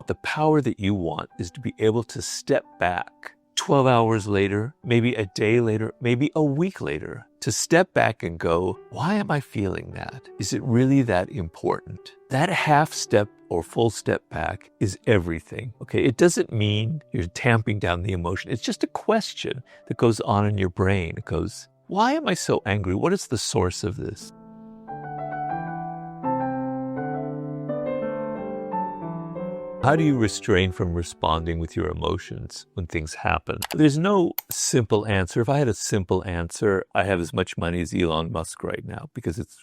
The power that you want is to be able to step back 12 hours later, maybe a day later, maybe a week later, to step back and go, why am I feeling that? Is it really that important? That half step or full step back is everything, okay? It doesn't mean you're tamping down the emotion. It's just a question that goes on in your brain. It goes, why am I so angry? What is the source of this? How do you restrain from responding with your emotions when things happen? There's no simple answer. If I had a simple answer, I have as much money as Elon Musk right now because it's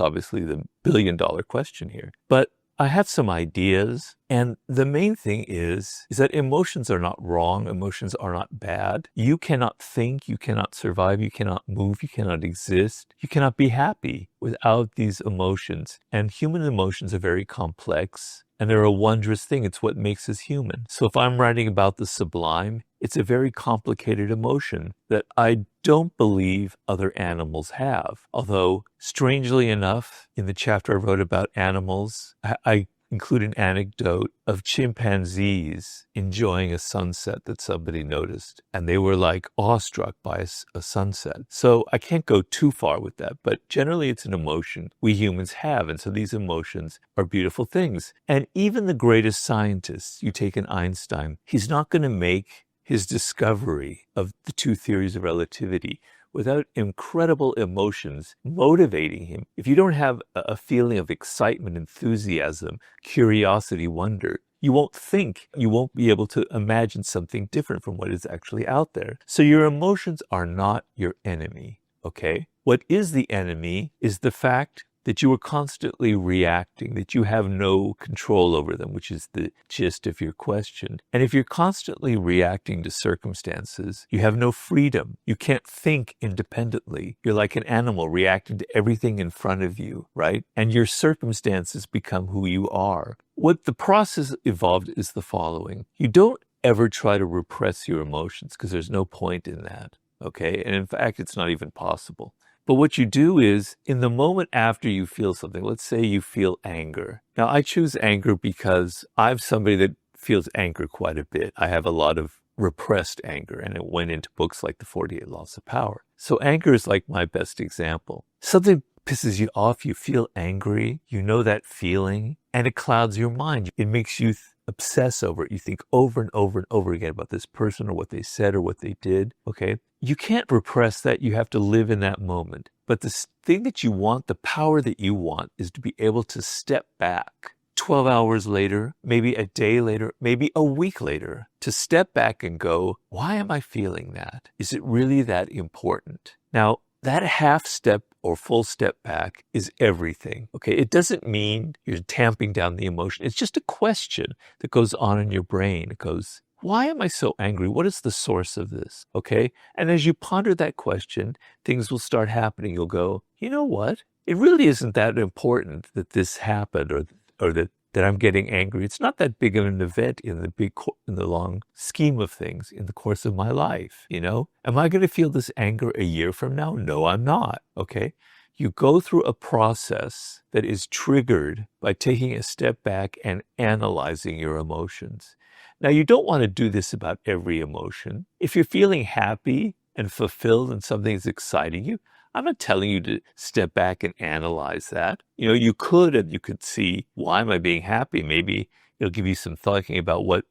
obviously the billion-dollar question here. But I have some ideas, and the main thing is that emotions are not wrong. Emotions are not bad. You cannot think, you cannot survive, you cannot move, you cannot exist. You cannot be happy without these emotions. And human emotions are very complex, and they're a wondrous thing. It's what makes us human. So if I'm writing about the sublime, it's a very complicated emotion that I don't believe other animals have. Although, strangely enough, in the chapter I wrote about animals, I include an anecdote of chimpanzees enjoying a sunset that somebody noticed. And they were like awestruck by a sunset. So I can't go too far with that, but generally it's an emotion we humans have. And so these emotions are beautiful things. And even the greatest scientists, you take an Einstein, he's not going to make his discovery of the two theories of relativity without incredible emotions motivating him. If you don't have a feeling of excitement, enthusiasm, curiosity, wonder, you won't think, you won't be able to imagine something different from what is actually out there. So your emotions are not your enemy, okay? What is the enemy is the fact that you are constantly reacting, that you have no control over them, which is the gist of your question. And if you're constantly reacting to circumstances, you have no freedom. You can't think independently. You're like an animal reacting to everything in front of you, right? And your circumstances become who you are. What the process evolved is the following. You don't ever try to repress your emotions because there's no point in that, okay? And in fact, it's not even possible. But what you do is, in the moment after you feel something, let's say you feel anger. Now, I choose anger because I'm somebody that feels anger quite a bit. I have a lot of repressed anger, and it went into books like The 48 Laws of Power. So anger is like my best example. Something pisses you off, you feel angry, you know that feeling, and it clouds your mind. It makes you obsess over it. You think over and over and over again about this person or what they said or what they did, okay? You can't repress that. You have to live in that moment. But the thing that you want, the power that you want, is to be able to step back 12 hours later, maybe a day later, maybe a week later, to step back and go, why am I feeling that? Is it really that important? Now, that half step or full step back is everything, okay? It doesn't mean you're tamping down the emotion. It's just a question that goes on in your brain. It goes, why am I so angry? What is the source of this, okay? And as you ponder that question, things will start happening. You'll go, you know what? It really isn't that important that this happened or that I'm getting angry. It's not that big of an event in the long scheme of things in the course of my life, you know? Am I going to feel this anger a year from now? No, I'm not, okay? You go through a process that is triggered by taking a step back and analyzing your emotions. Now, you don't want to do this about every emotion. If you're feeling happy and fulfilled and something is exciting you, I'm not telling you to step back and analyze that. You know, you could see, why am I being happy? Maybe it'll give you some thinking about what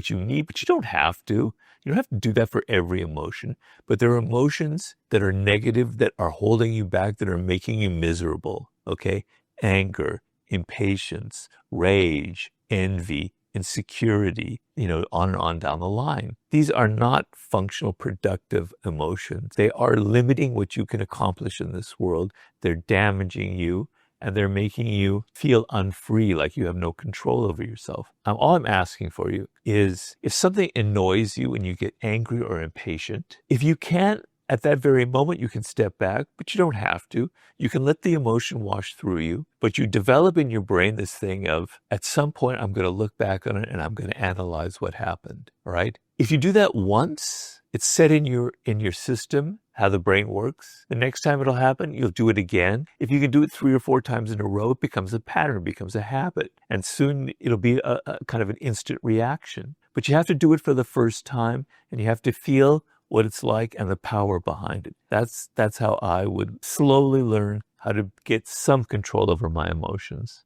you need, but you don't have to. You don't have to do that for every emotion. But there are emotions that are negative, that are holding you back, that are making you miserable, okay? Anger, impatience, rage, envy, insecurity, on and on down the line. These are not functional, productive emotions. They are limiting what you can accomplish in this world. They're damaging you, and they're making you feel unfree, like you have no control over yourself. All I'm asking for you is, if something annoys you and you get angry or impatient, if you can't, at that very moment, you can step back, but you don't have to. You can let the emotion wash through you, but you develop in your brain this thing of, at some point, I'm going to look back on it and I'm going to analyze what happened, all right? If you do that once, It's set in your system, how the brain works. The next time it'll happen, you'll do it again. If you can do it 3 or 4 times in a row, it becomes a pattern, becomes a habit. And soon it'll be a kind of an instant reaction. But you have to do it for the first time, and you have to feel what it's like and the power behind it. That's how I would slowly learn how to get some control over my emotions.